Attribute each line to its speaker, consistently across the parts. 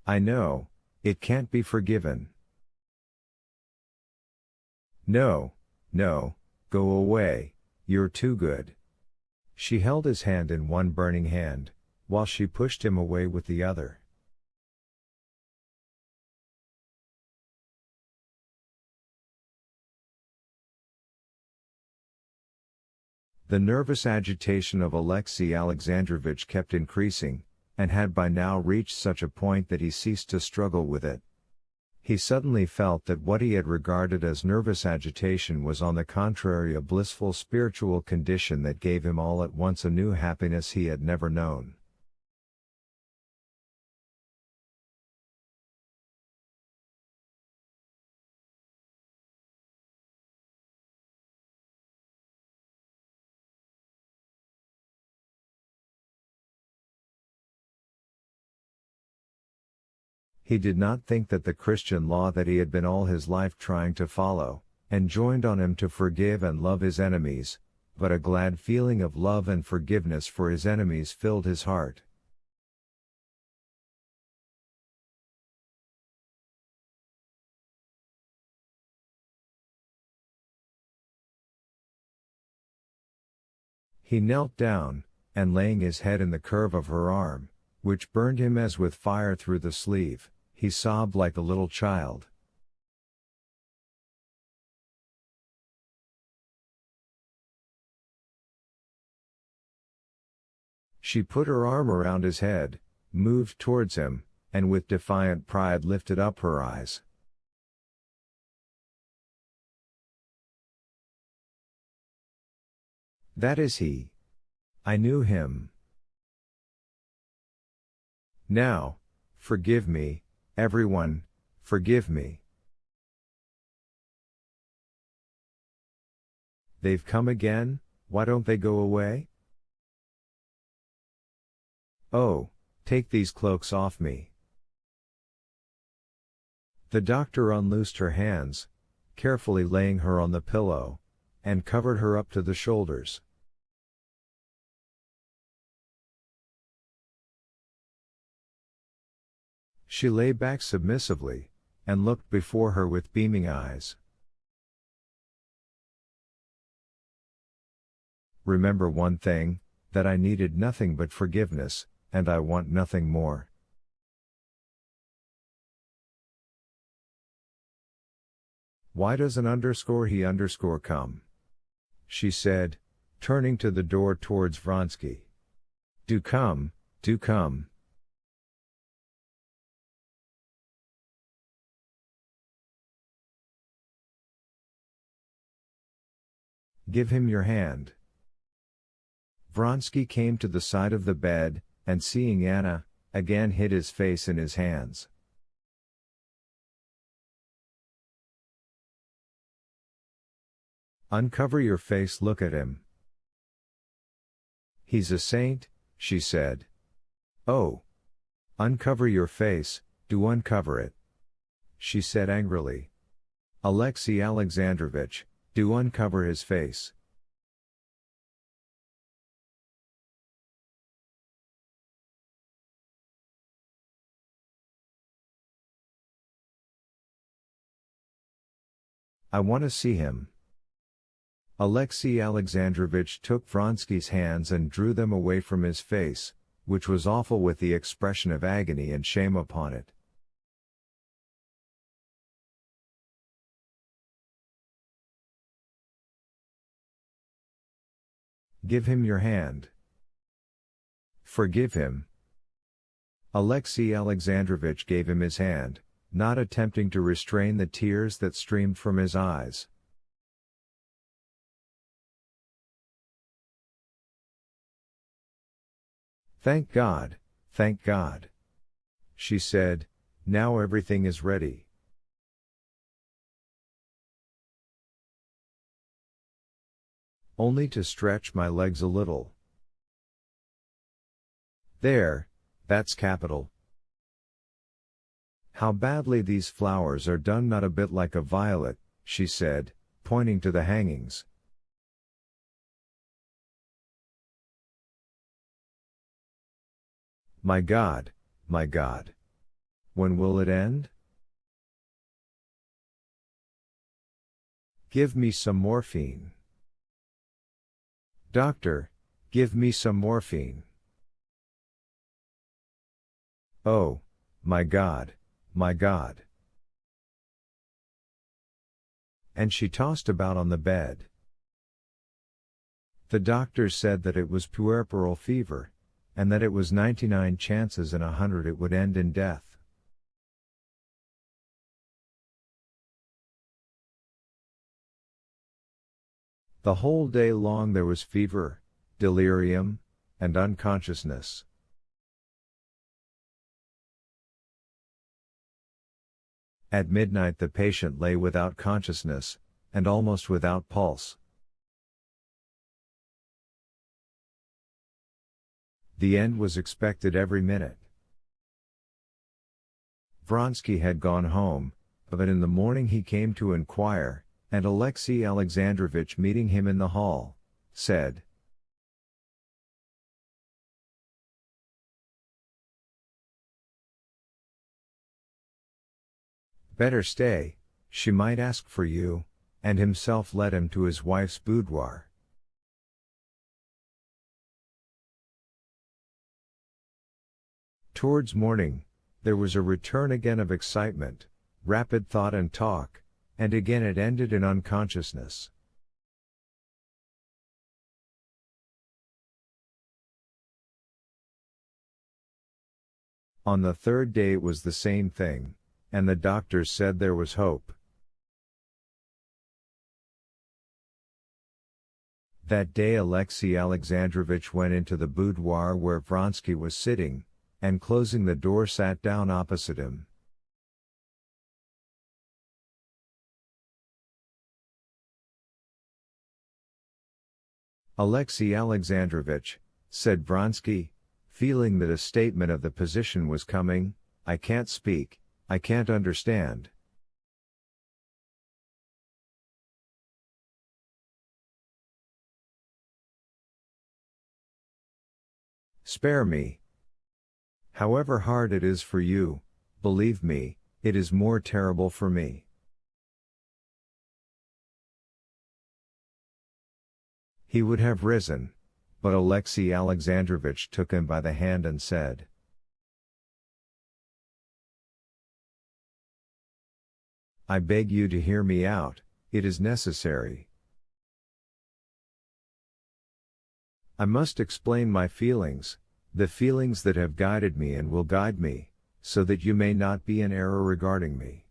Speaker 1: I know, it can't be forgiven. No, no, go away, you're too good. She held his hand in one burning hand, while she pushed him away with the other. The nervous agitation of Alexei Alexandrovich kept increasing, and had by now reached such a point that he ceased to struggle with it. He suddenly felt that what he had regarded as nervous agitation was on the contrary a blissful spiritual condition that gave him all at once a new happiness he had never known. He did not think that the Christian law that he had been all his life trying to follow, enjoined on him to forgive and love his enemies, but a glad feeling of love and forgiveness for his enemies filled his heart. He knelt down, and laying his head in the curve of her arm, which burned him as with fire through the sleeve, he sobbed like a little child. She put her arm around his head, moved towards him, and with defiant pride lifted up her eyes. That is he. I knew him. Now, forgive me, everyone, forgive me. They've come again, why don't they go away? Oh, take these cloaks off me. The doctor unloosed her hands, carefully laying her on the pillow, and covered her up to the shoulders. She lay back submissively, and looked before her with beaming eyes. Remember one thing, that I needed nothing but forgiveness, and I want nothing more. Why does an he come? She said, turning to the door towards Vronsky. Do come, do come. Give him your hand. Vronsky came to the side of the bed, and seeing Anna, again hid his face in his hands. Uncover your face, look at him. He's a saint, she said. Oh! Uncover your face, do uncover it. She said angrily. Alexei Alexandrovich, do uncover his face. I want to see him. Alexei Alexandrovich took Vronsky's hands and drew them away from his face, which was awful with the expression of agony and shame upon it. Give him your hand. Forgive him. Alexei Alexandrovich gave him his hand, not attempting to restrain the tears that streamed from his eyes. Thank God, she said, now everything is ready. Only to stretch my legs a little. There, that's capital. How badly these flowers are done, not a bit like a violet, she said, pointing to the hangings. My God, When will it end? Give me some morphine. Doctor, give me some morphine. Oh, my God, my God. And she tossed about on the bed. The doctors said that it was puerperal fever, and that it was 99 chances in 100 it would end in death. The whole day long there was fever, delirium, and unconsciousness. At midnight the patient lay without consciousness, and almost without pulse. The end was expected every minute. Vronsky had gone home, but in the morning he came to inquire, and Alexey Alexandrovich, meeting him in the hall, said, "Better stay, she might ask for you," and himself led him to his wife's boudoir. Towards morning, there was a return again of excitement, rapid thought and talk, and again it ended in unconsciousness. On the third day it was the same thing, and the doctors said there was hope. That day Alexey Alexandrovich went into the boudoir where Vronsky was sitting, and closing the door sat down opposite him. "Alexey Alexandrovich," said Vronsky, feeling that a statement of the position was coming, "I can't speak, I can't understand." "Spare me. However hard it is for you, believe me, it is more terrible for me." He would have risen, but Alexey Alexandrovich took him by the hand and said, "I beg you to hear me out, it is necessary. I must explain my feelings, the feelings that have guided me and will guide me, so that you may not be in error regarding me.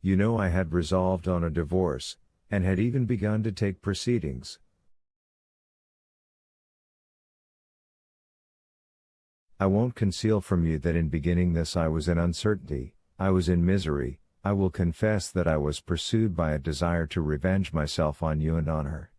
Speaker 1: You know I had resolved on a divorce, and had even begun to take proceedings. I won't conceal from you that in beginning this I was in uncertainty, I was in misery. I will confess that I was pursued by a desire to revenge myself on you and on her.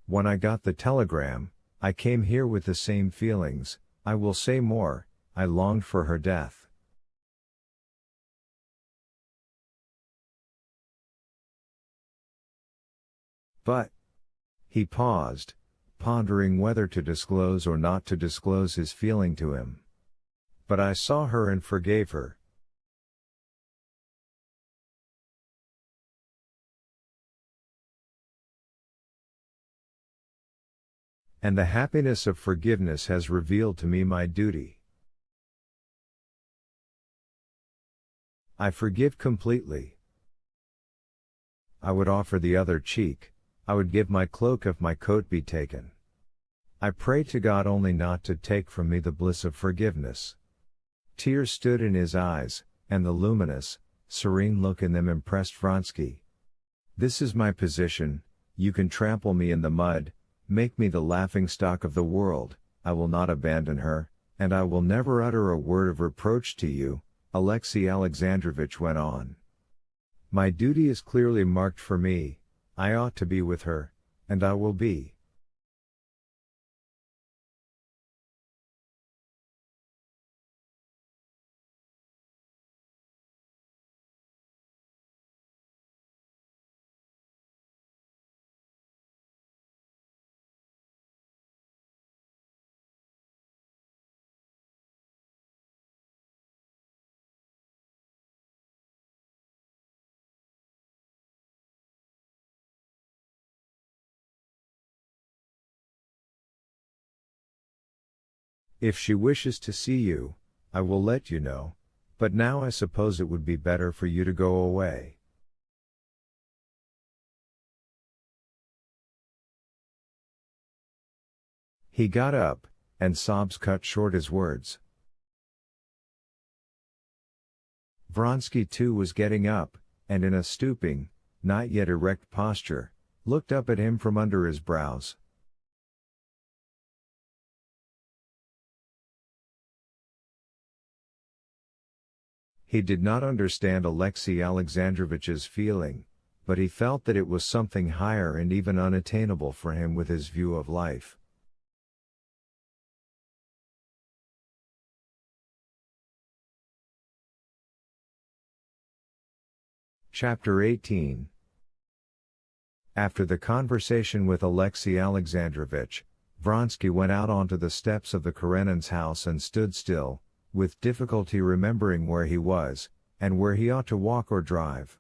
Speaker 1: When I got the telegram, I came here with the same feelings. I will say more, I longed for her death. But," he paused, pondering whether to disclose or not to disclose his feeling to him. "But I saw her and forgave her." And the happiness of forgiveness has revealed to me my duty. I forgive completely. I would offer the other cheek, I would give my cloak if my coat be taken. I pray to God only not to take from me the bliss of forgiveness. Tears stood in his eyes, and the luminous, serene look in them impressed Vronsky. This is my position, you can trample me in the mud, make me the laughingstock of the world, I will not abandon her, and I will never utter a word of reproach to you, Alexey Alexandrovich went on. My duty is clearly marked for me, I ought to be with her, and I will be. If she wishes to see you, I will let you know, but now I suppose it would be better for you to go away. He got up, and sobs cut short his words. Vronsky too was getting up, and in a stooping, not yet erect posture, looked up at him from under his brows. He did not understand Alexey Alexandrovich's feeling, but he felt that it was something higher and even unattainable for him with his view of life. Chapter 18. After the conversation with Alexey Alexandrovich, Vronsky went out onto the steps of the Karenins' house and stood still, with difficulty remembering where he was, and where he ought to walk or drive.